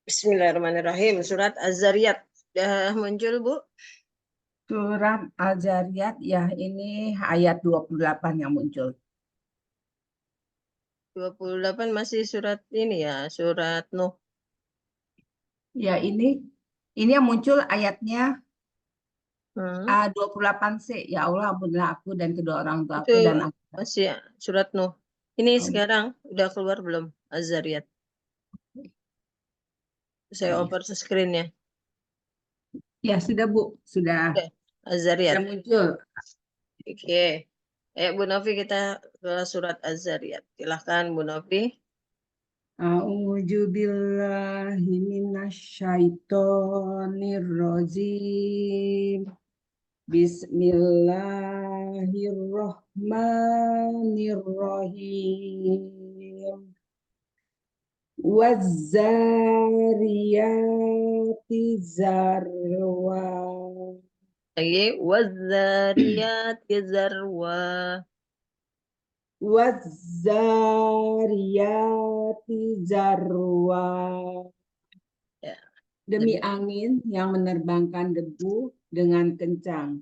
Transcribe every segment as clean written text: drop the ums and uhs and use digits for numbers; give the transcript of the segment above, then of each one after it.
Bismillahirrahmanirrahim. Surat Az-Zariyat. Sudah muncul, Bu? Surat Al-Zariyat ya, ini ayat 28 yang muncul. 28 masih surat ini ya, surat Nuh. Ya, ini yang muncul ayatnya Hmm. 28C. Ya Allah, ampunilah aku dan kedua orang Itu tuaku dan aku. masih surat Nuh. Ini sekarang udah keluar belum Az-Zariyat? Saya over screen ya. Ya, sudah Bu, sudah Oke, Az-Zariyat. muncul. Oke. Bu Novi, kita ke surat Az-Zariyat. Silahkan Bu Novi. A'udzu billahi minasyaitonir rajim. Bismillahirrahmanirrahim. Wazzariyati zarwa. Lagi. Waz-Zariyat Zarwa. Wazzariyati zarwa. Ya. Demi angin yang menerbangkan debu dengan kencang.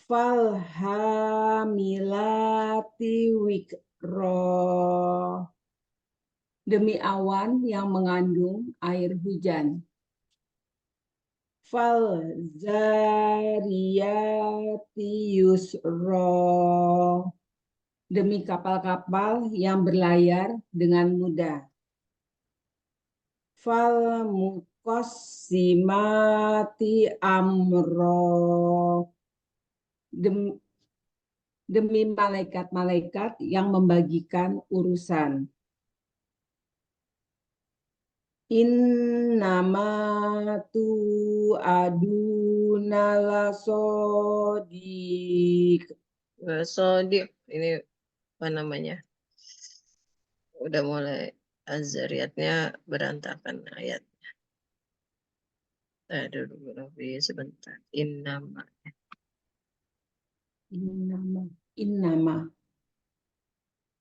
Falhamilati wikro. Demi awan yang mengandung air hujan. Falzariyati yusro. Demi kapal-kapal yang berlayar dengan mudah. Falmuqassimati amro. Demi malaikat-malaikat yang membagikan urusan. Innama tu aduna lasodik. Sodik. Ini apa namanya? Udah mulai Az-Zariyatnya berantakan ayat. Aduh, Bu Novi, sebentar. Innama. Innama.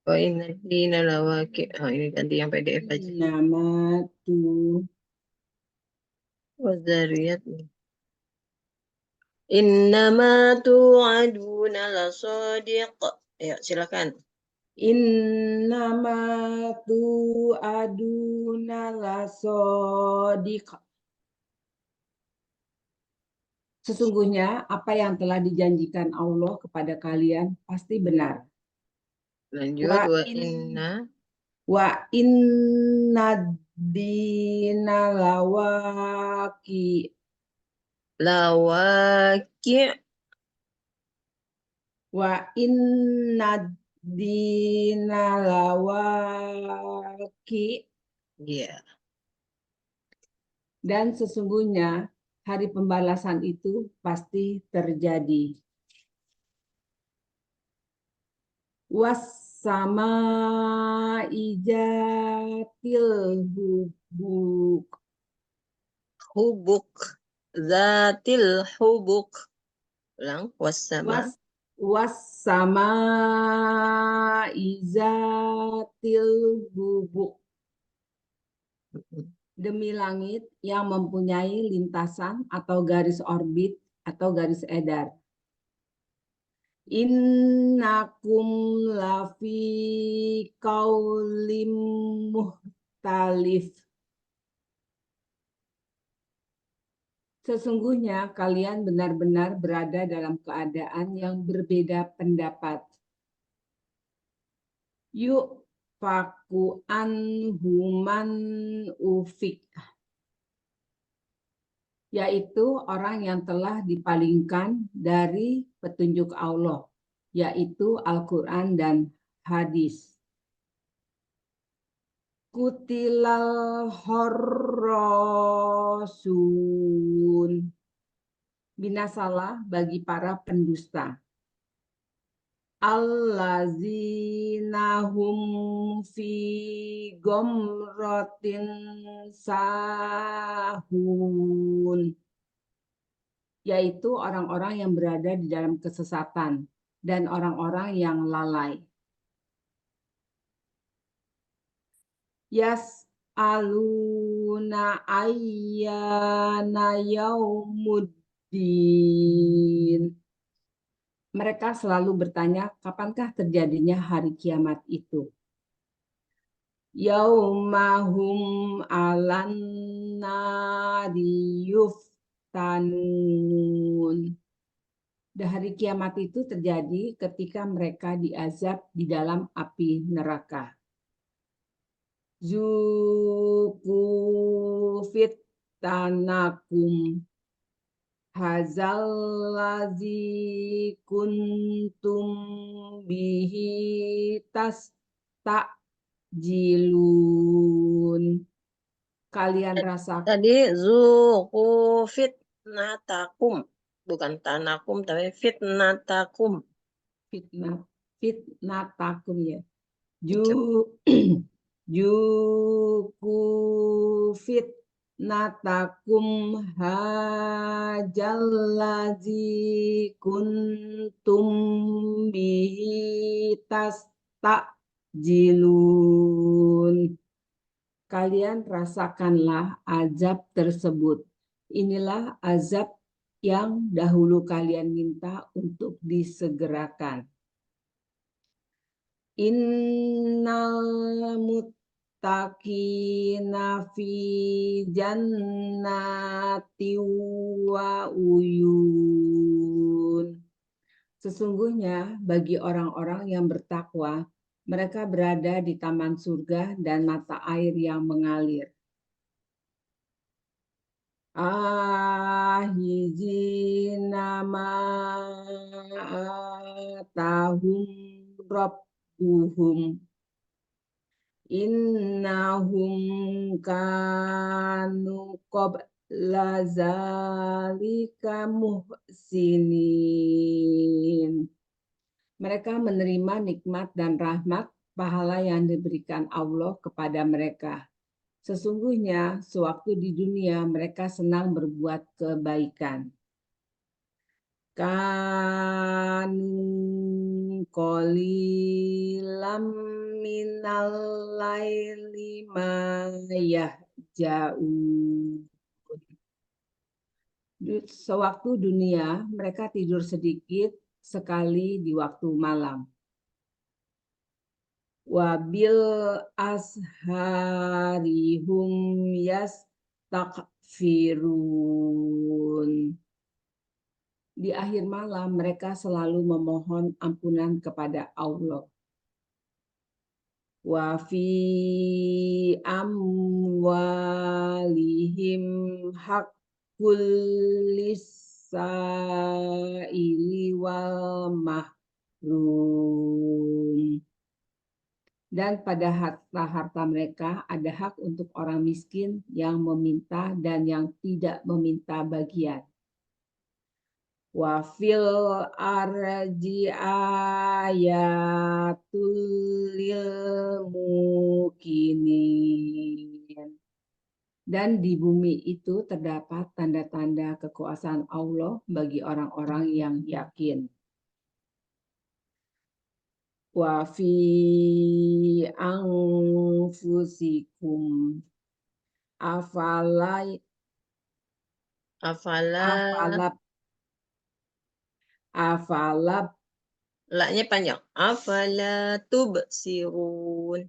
Oh, ini lawaki. Oh, ini ganti yang PDF aja. Innama tu. Az-Zariyat. Innama tu'aduna lasadiq. Ya, silakan. Innama tu aduna lasodik. Sesungguhnya apa yang telah dijanjikan Allah kepada kalian pasti benar. Lanjut. Wa inna dina lawaki. Lawaki. Wa inna dina lawaki. Ya. Dan sesungguhnya hari pembalasan itu pasti terjadi. Wassama ijatil hubuk. Hubuk. Zatil hubuk. Ulang. Wassama. Wassama izatil hubuk. Demi langit yang mempunyai lintasan atau garis orbit atau garis edar. Innakum lafi kaulim muhtalif. Sesungguhnya kalian benar-benar berada dalam keadaan yang berbeda pendapat. Yuk faku anhuman ufik. Yaitu orang yang telah dipalingkan dari petunjuk Allah, yaitu Al-Quran dan hadis. Kutilal horrosun. Binasalah bagi para pendusta. Allazina hum fi gomrotin sahun. Yaitu orang-orang yang berada di dalam kesesatan dan orang-orang yang lalai. yas'aluna ayyana yaumuddin. Mereka selalu bertanya, kapankah terjadinya hari kiamat itu? Yaumahum alan nari yuftanun. Hari kiamat itu terjadi ketika mereka diazab di dalam api neraka. Zuku fitanakum hazal lazi kuntum bihi tastajilun. Kalian rasakan Tadi zuku fitnatakum. Bukan tanakum, tapi fitnatakum. fitnatakum ya. Gitu. Juku fitnatakum hajallazi kuntum bihi tastajilun. Kalian rasakanlah azab tersebut. Inilah azab yang dahulu kalian minta untuk disegerakan. Innal muttaqina fi jannati wa uyun. Sesungguhnya bagi orang-orang yang bertakwa, mereka berada di taman surga dan mata air yang mengalir. Ahizina ma'atahum rabbuhum. Innahum kanu qabla zalika muhsinin. Mereka menerima nikmat dan rahmat pahala yang diberikan Allah kepada mereka. Sesungguhnya sewaktu di dunia mereka senang berbuat kebaikan. Kanu qalilam minal laili ma yahja'un. Sewaktu dunia mereka tidur sedikit sekali di waktu malam. Wabil asharihum yastaghfirun. Di akhir malam mereka selalu memohon ampunan kepada Allah. Wa fi amwalihim haqqul lis-sa'ili wal mahrum. Dan pada harta-harta mereka ada hak untuk orang miskin yang meminta dan yang tidak meminta bagian. Wa fil arji ayatul lil mukinin. Dan di bumi itu terdapat tanda-tanda kekuasaan Allah bagi orang-orang yang yakin. Wa fi anfusikum afala Laknya panjang. Afala tubsirun.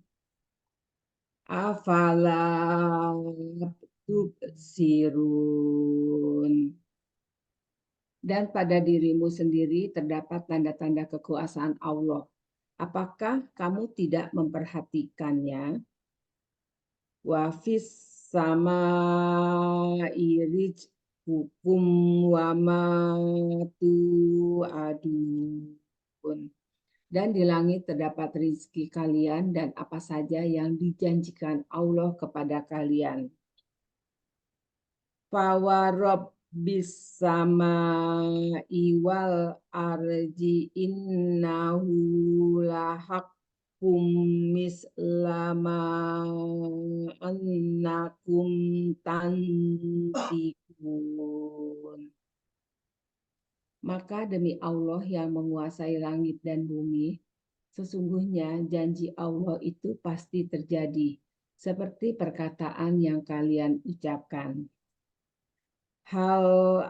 Tubsirun. Dan pada dirimu sendiri terdapat tanda-tanda kekuasaan Allah. Apakah kamu tidak memperhatikannya? Wa fis sama irij hukum wa ma tu'adun. Dan di langit terdapat rizki kalian dan apa saja yang dijanjikan Allah kepada kalian. Fawarobbis samai wal arji innahu lahaqqum mislama annakum tantikun. Maka demi Allah yang menguasai langit dan bumi, sesungguhnya janji Allah itu pasti terjadi, seperti perkataan yang kalian ucapkan. Hal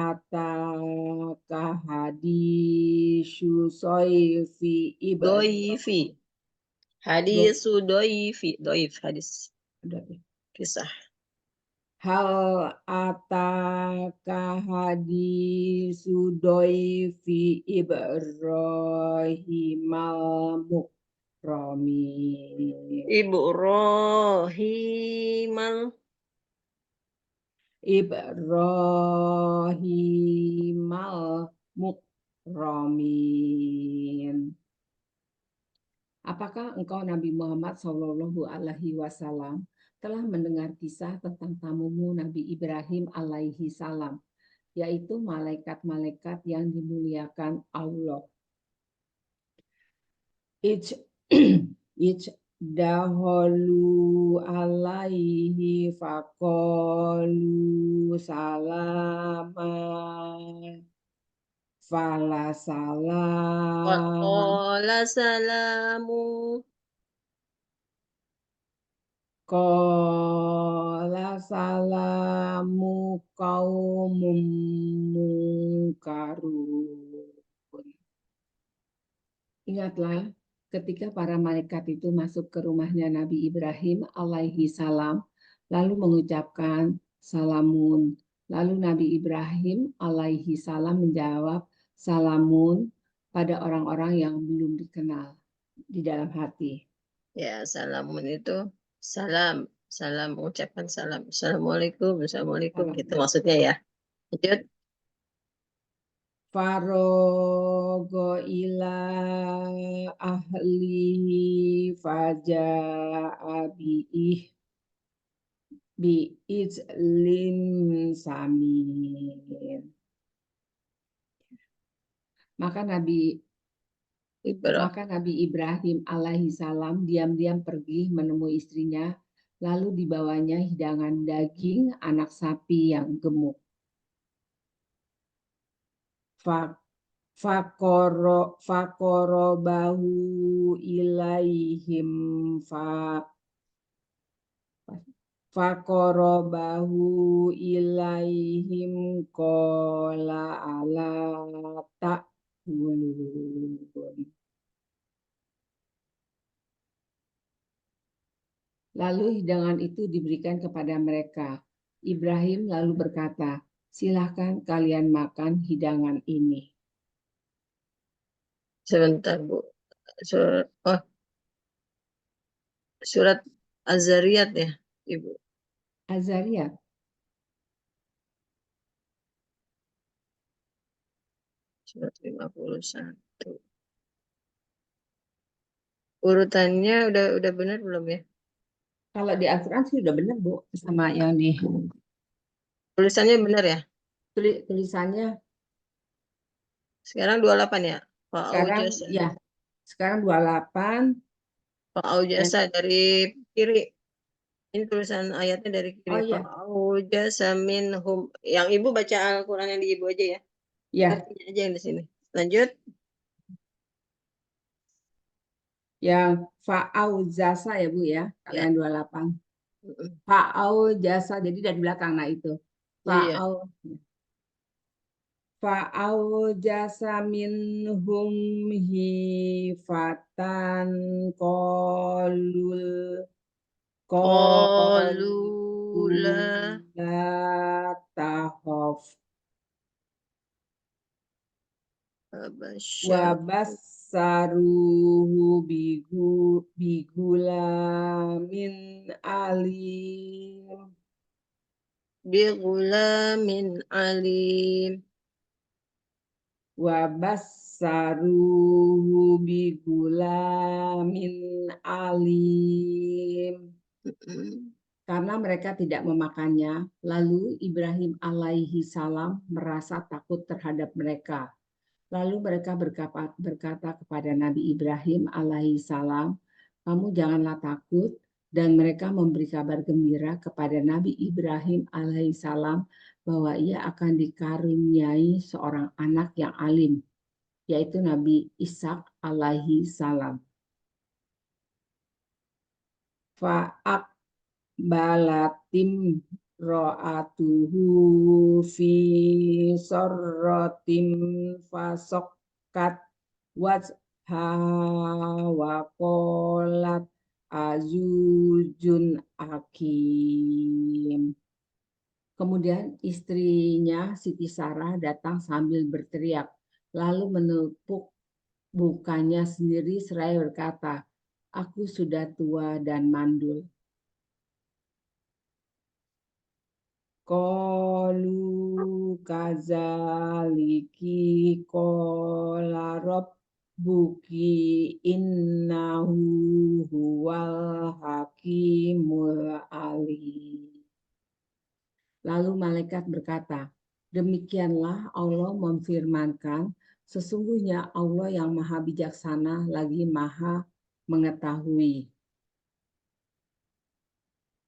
ataka hadisu soifi Doifi. Hadis doif hadis kisah. Hal ataka hadisu doifi Ibrahimal mukramin. Ibrahimal mukramin. Apakah engkau Nabi Muhammad Shallallahu Alaihi Wasallam telah mendengar kisah tentang tamumu Nabi Ibrahim alaihi salam, yaitu malaikat-malaikat yang dimuliakan Allah. Dahulu alaihi faqalu salama fala salam Qala salamu. qala salamu qaumum munkarun. Ingatlah ketika para malaikat itu masuk ke rumahnya Nabi Ibrahim alaihi salam, lalu mengucapkan salamun. Lalu Nabi Ibrahim alaihi salam menjawab salamun pada orang-orang yang belum dikenal di dalam hati. Ya, salamun itu salam. Salam, mengucapkan salam. Assalamualaikum, assalamualaikum. Gitu maksudnya ya. Lanjut. Farogo ila ahlihi faja'a bi'ijlin samin. Maka Nabi Ibrahim alaihi salam diam-diam pergi menemui istrinya, lalu dibawanya hidangan daging anak sapi yang gemuk. Fakorobahu ilaihim fakorobahu ilaihim kola ala ta'kulun. Lalu hidangan itu diberikan kepada mereka. Ibrahim lalu berkata, "Silahkan kalian makan hidangan ini." Sebentar, Bu. Surat Az-Zariyat ya, Ibu. Az-Zariyat. Surat 51. Urutannya udah benar belum ya? Kalau di Al-Quran sih udah benar, Bu, sama yang di Tulisannya benar ya? tulisannya Sekarang 28 ya? sekarang ya. Sekarang 28. Fa'aujasa dari kiri. Ini tulisan ayatnya dari kiri. Oh iya. Fa'aujasa minhum. Yang Ibu baca Al-Quran yang di Ibu aja ya? Ya. Artinya aja yang di sini. Lanjut. Yang fa'aujasa ya, Bu ya. Kalau Ya. yang 28. Fa'aujasa, jadi dari belakang, nah itu. Iya. Fa'aujasa minhum hifatan qalul Qalula la tahaf wabassaruhu bigulamin alim. Bigulamin alim. Wabassaruhu bigulamin alim. Karena mereka tidak memakannya, lalu Ibrahim alaihi salam merasa takut terhadap mereka. Lalu mereka berkata kepada Nabi Ibrahim alaihi salam, "Kamu janganlah takut." Dan mereka memberi kabar gembira kepada Nabi Ibrahim alaihi salam bahwa ia akan dikaruniai seorang anak yang alim, yaitu Nabi Ishak alaihi salam. Fa'ak balatim ro'atuhu fi sorrotim fasokkat wajha wa qolat azujun akim. Kemudian istrinya Siti Sarah datang sambil berteriak, lalu menepuk mukanya sendiri seraya berkata, "Aku sudah tua dan mandul." Qalu kadzaliki qala rabbuki innahu huwal hakimul alim. Lalu malaikat berkata, demikianlah Allah memfirmankan, sesungguhnya Allah yang maha bijaksana lagi maha mengetahui.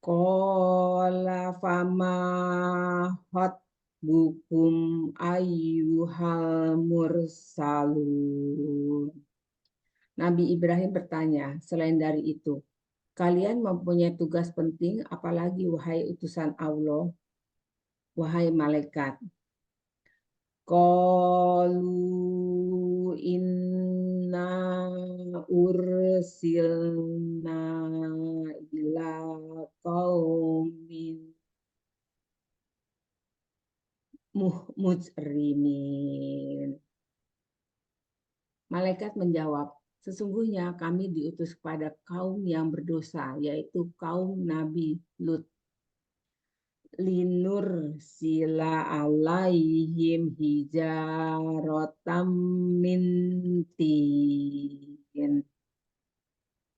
Qala fama bukum ayyuhal mursalun. Nabi Ibrahim bertanya, selain dari itu, kalian mempunyai tugas penting, apalagi wahai utusan Allah, wahai malaikat. Qalu inna ursilna ila qaumin mujrimin. Malaikat menjawab, sesungguhnya kami diutus kepada kaum yang berdosa, yaitu kaum Nabi Lut. Linur sila alaihim hijarotam mintin,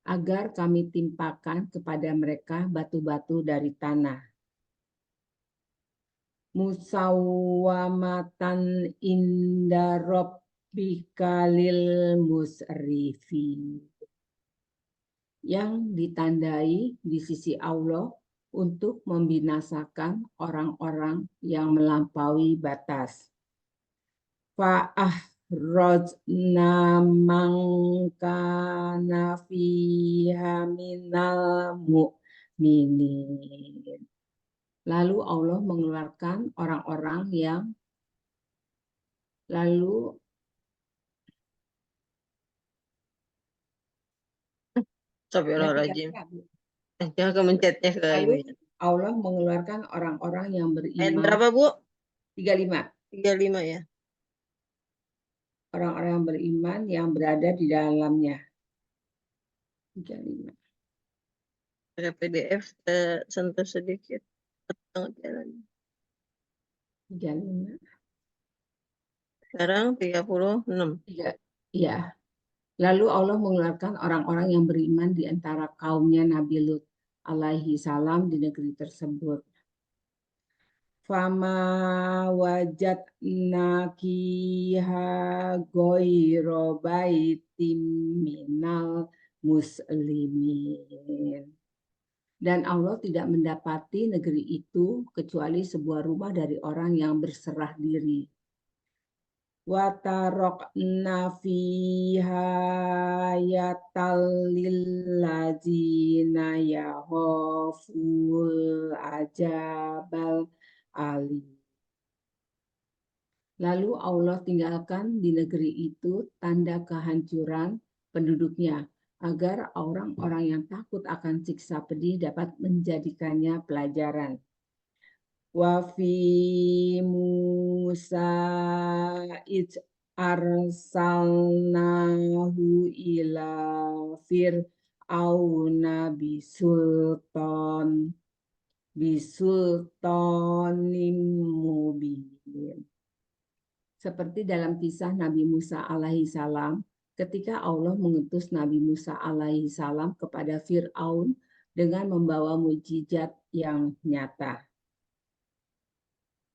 agar kami timpakan kepada mereka batu-batu dari tanah. Musawwamatan inda rabbika lil musrifin, yang ditandai di sisi Allah untuk membinasakan orang-orang yang melampaui batas. Fa'ahrajna man kana fiha minal mu'minin. Lalu Allah mengeluarkan orang-orang yang Astagfirullahaladzim. Jangan kemencetnya ke Lalu ini. Allah mengeluarkan orang-orang yang Ayat beriman. berapa, Bu? 35. 35 ya. Orang-orang yang beriman yang berada di dalamnya. 35. Ada PDF sentuh sedikit. Tengah jalan. 35. Sekarang 36. Iya. Lalu Allah mengeluarkan orang-orang yang beriman di antara kaumnya Nabi Lut alaihi salam di negeri tersebut. Fama wajadna kiha goiro baitim minal muslimin. Dan Allah tidak mendapati negeri itu kecuali sebuah rumah dari orang yang berserah diri. Watarokna fiha yatalil ladzina yahoful ajabal ali. Lalu Allah tinggalkan di negeri itu tanda kehancuran penduduknya, agar orang-orang yang takut akan siksa pedih dapat menjadikannya pelajaran. Wa fi Musa id arsalnahu ila fir'auna bisultanim mubin. Seperti dalam kisah Nabi Musa alaihi salam, ketika Allah mengutus Nabi Musa alaihi salam kepada Fir'aun dengan membawa mukjizat yang nyata.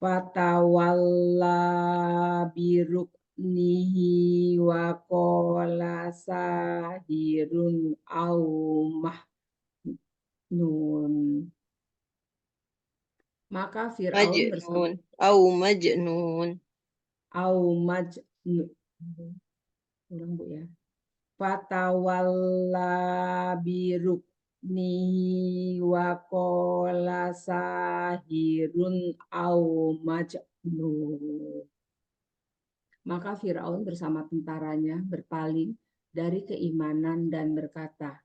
Fatawalla biruknihi wa qala sahirun au mahnun. Maka Fir'aun bersama Majnun. ulang Bu ya. Fatawalla biruk batnihi wa qala sahirun au majnun. Maka Firaun bersama tentaranya berpaling dari keimanan dan berkata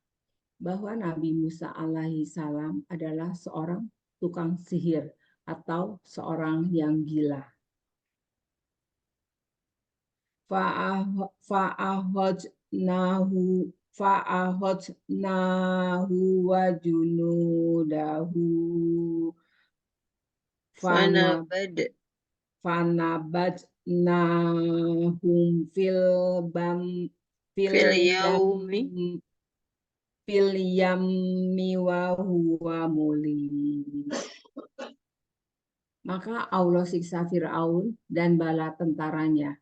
bahwa Nabi Musa alaihi salam adalah seorang tukang sihir atau seorang yang gila. Fa'ahojnahu wa junudahu Fanabad fanabajnahum fil yam yaumi fil yammi wa huwa mulim. Maka Allah siksa Fir'aun dan bala tentaranya.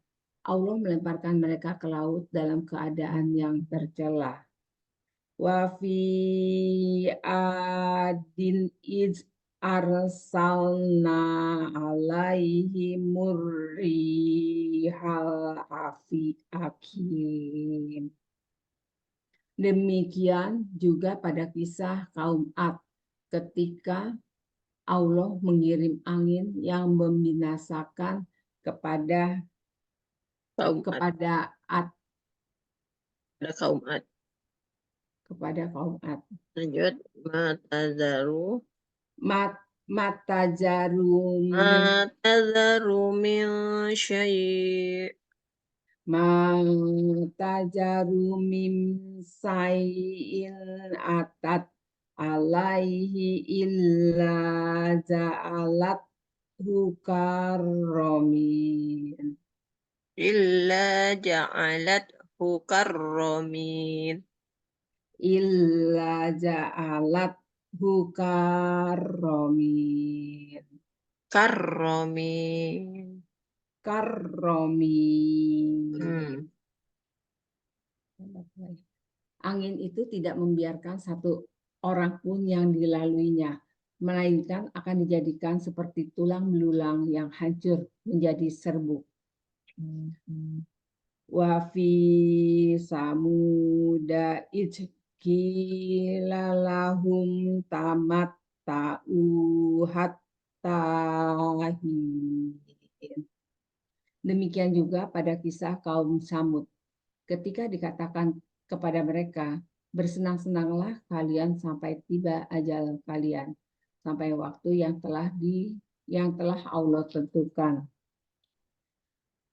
Allah melemparkan mereka ke laut dalam keadaan yang tercela. Wa fi adin iz arsalna alaihi murrihal akim. Demikian juga pada kisah kaum Ad ketika Allah mengirim angin yang membinasakan kepada kaum Ad. Ad Ada kaum Ad. kepada kaum Ad. Lanjut. Matazaru Matajarum min syai' mim sayin atat alaihi illa ja'alat hukaromin. illa ja'alathu karramin. Illa ja'alat hukaromin. Karramin. Karromin. Hmm. Angin itu tidak membiarkan satu orang pun yang dilaluinya, melainkan akan dijadikan seperti tulang belulang yang hancur menjadi serbuk. Wa fi samuda ijkilalahum tamat hatta hin. Demikian juga pada kisah kaum Samud. Ketika dikatakan kepada mereka, bersenang-senanglah kalian sampai tiba ajal kalian, sampai waktu yang telah Allah tentukan.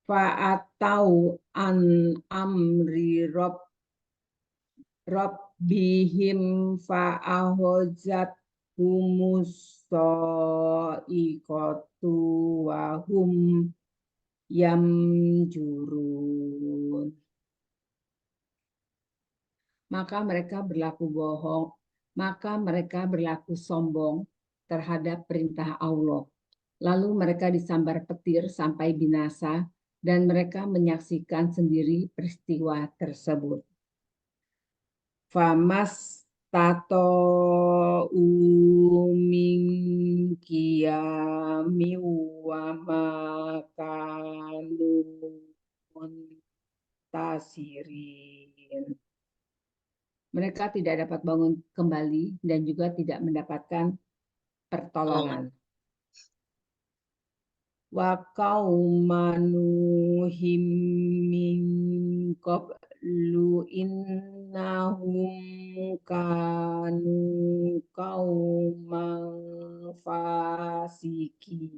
Fa'atau an amri rabbihim fa'ahozat humus so'ikotu wa hum yamjurun. Maka mereka berlaku sombong terhadap perintah Allah. Lalu mereka disambar petir sampai binasa dan mereka menyaksikan sendiri peristiwa tersebut. Famas tato min qiyami wa makanu tasirin. Mereka tidak dapat bangun kembali dan juga tidak mendapatkan pertolongan. Wa qaumanuhim min qablu innahum kanu qauman fasikin.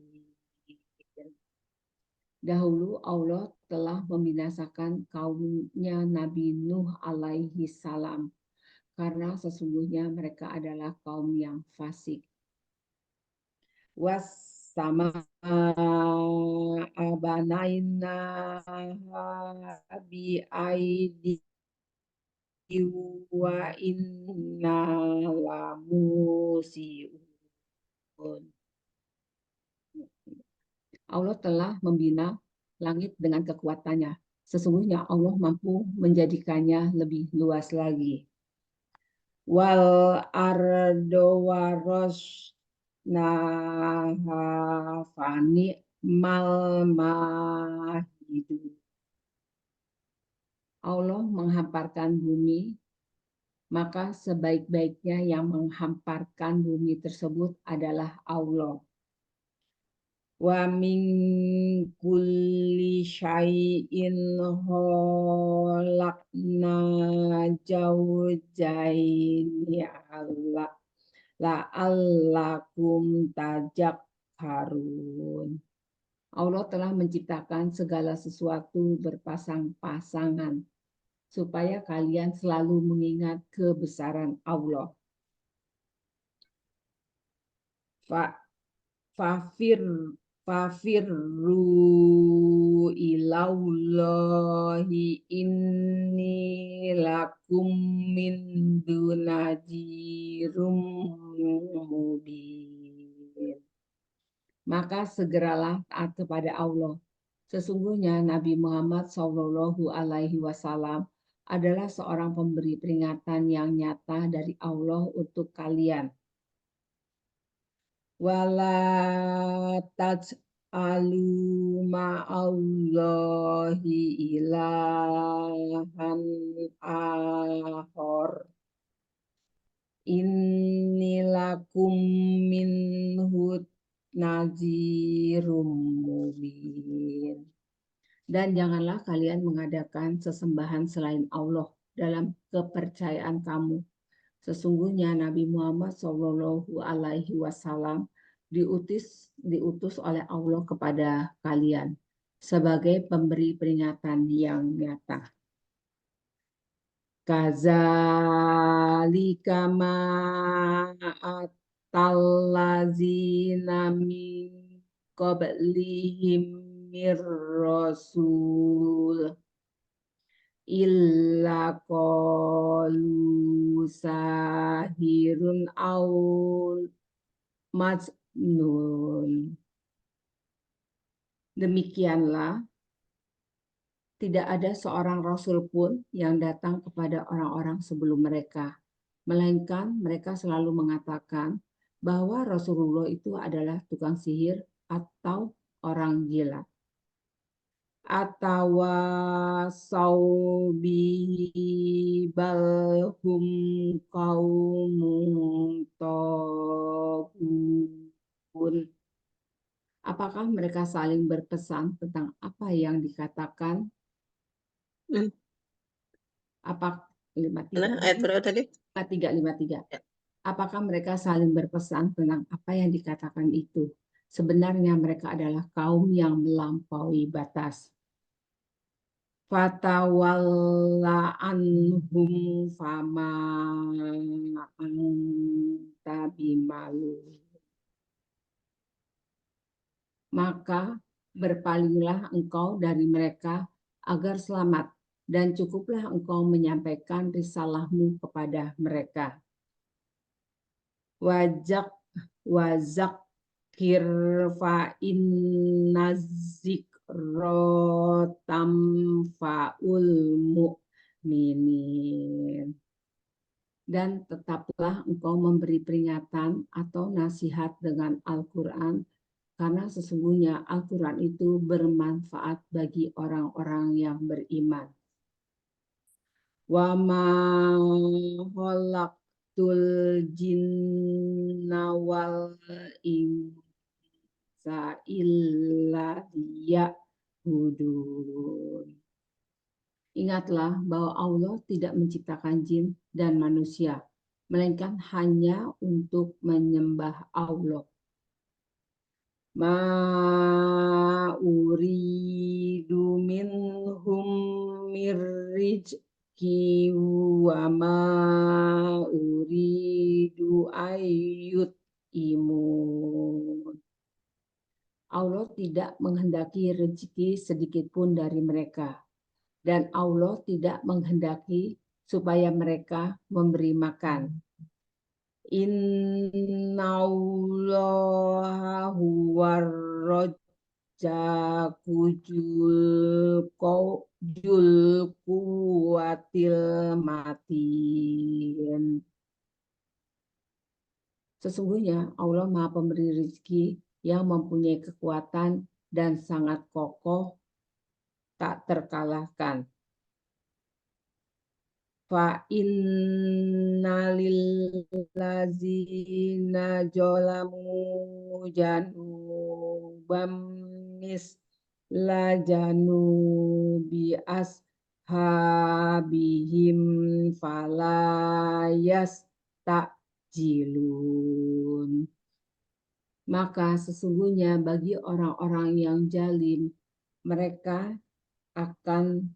Dahulu Allah telah membinasakan kaumnya Nabi Nuh alaihi salam karena sesungguhnya mereka adalah kaum yang fasik. Was sama abanaina bi aidi wa inna lamusiun. Allah telah membina langit dengan kekuatannya. Sesungguhnya Allah mampu menjadikannya lebih luas lagi. Wal ardo waros fani mal mahidu. Allah menghamparkan bumi maka sebaik-baiknya yang menghamparkan bumi tersebut adalah Allah. Wa min kulli syai'in khalaqna zawjaini la'allakum tadhakkarun. Allah telah menciptakan segala sesuatu berpasang-pasangan supaya kalian selalu mengingat kebesaran Allah. Fafirru ilallahi inni lakum min dunajirum mubin. Maka segeralah taat kepada Allah. Sesungguhnya Nabi Muhammad SAW adalah seorang pemberi peringatan yang nyata dari Allah untuk kalian. Wala taj'alu ma'allahi ilahan akhar. Innilakum minhu nazirum mubin. Dan janganlah kalian mengadakan sesembahan selain Allah dalam kepercayaan kamu. Sesungguhnya Nabi Muhammad SAW diutus oleh Allah kepada kalian sebagai pemberi peringatan yang nyata. Kadzalika ma atallazina min qablihim mir rasul illa qalu sahirun aw majnun. Demikianlah tidak ada seorang rasul pun yang datang kepada orang-orang sebelum mereka, melainkan mereka selalu mengatakan bahwa Rasulullah itu adalah tukang sihir atau orang gila. Atawasaubihi balhum qaumun taghun. Apakah mereka saling berpesan tentang apa yang dikatakan? Apa 53? Ayat berapa tadi? 53. Ya. Apakah mereka saling berpesan tentang apa yang dikatakan itu? Sebenarnya mereka adalah kaum yang melampaui batas. Fatawalla anhum fama anta bimalu. Maka berpalinglah engkau dari mereka agar selamat, dan cukuplah engkau menyampaikan risalahmu kepada mereka. Wazak kirfa innazik rotamfaul mu'minin. Dan tetaplah engkau memberi peringatan atau nasihat dengan Al-Quran, karena sesungguhnya Al-Quran itu bermanfaat bagi orang-orang yang beriman. Wa ma khalaqtul jinna wal insa illa liya'budun. Ingatlah bahwa Allah tidak menciptakan jin dan manusia, melainkan hanya untuk menyembah Allah. Ma uridu minhum mirrizqi wa ma uridu ayyut imun. Allah tidak menghendaki rezeki sedikit pun dari mereka, dan Allah tidak menghendaki supaya mereka memberi makan. Innallaha huwar razzaqu dzul quwwatil matin. Sesungguhnya Allah Maha Pemberi rezeki yang mempunyai kekuatan dan sangat kokoh, tak terkalahkan. fa innalillazina jolamu janubam misla janubi ashabihim falayas takjilun. Maka sesungguhnya bagi orang-orang yang zalim, mereka akan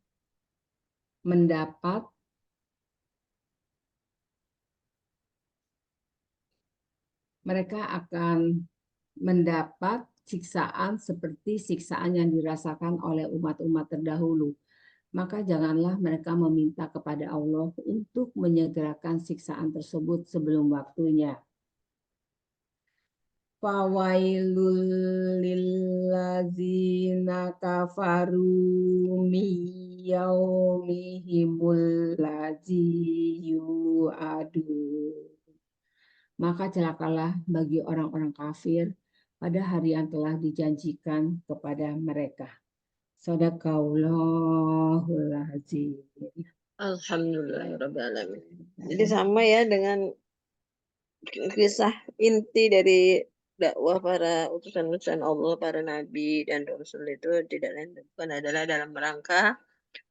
mendapat siksaan seperti siksaan yang dirasakan oleh umat-umat terdahulu. Maka janganlah mereka meminta kepada Allah untuk menyegerakan siksaan tersebut sebelum waktunya. Fawailul lillazina kafaru miyaumihimul ladzi yu'adun. Maka celakalah bagi orang-orang kafir pada hari yang telah dijanjikan kepada mereka. Shadaqallahul azim. Alhamdulillahirrahmanirrahim. Jadi sama ya dengan kisah inti dari dakwah para utusan-utusan Allah, para nabi dan rasul itu tidak lain bukan adalah dalam rangka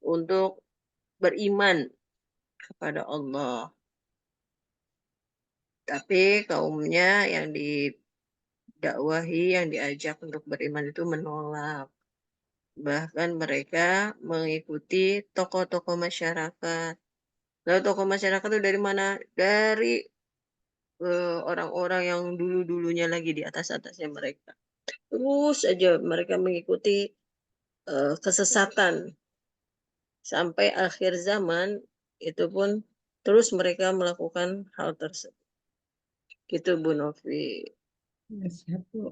untuk beriman kepada Allah. Tapi kaumnya yang didakwahi, yang diajak untuk beriman itu menolak. Bahkan mereka mengikuti tokoh-tokoh masyarakat. Lalu tokoh masyarakat itu dari mana? Dari orang-orang yang dulu-dulunya lagi di atas-atasnya mereka. Terus aja mereka mengikuti kesesatan sampai akhir zaman, itu pun terus mereka melakukan hal tersebut. Gitu Bu Novi. Siap, Bu.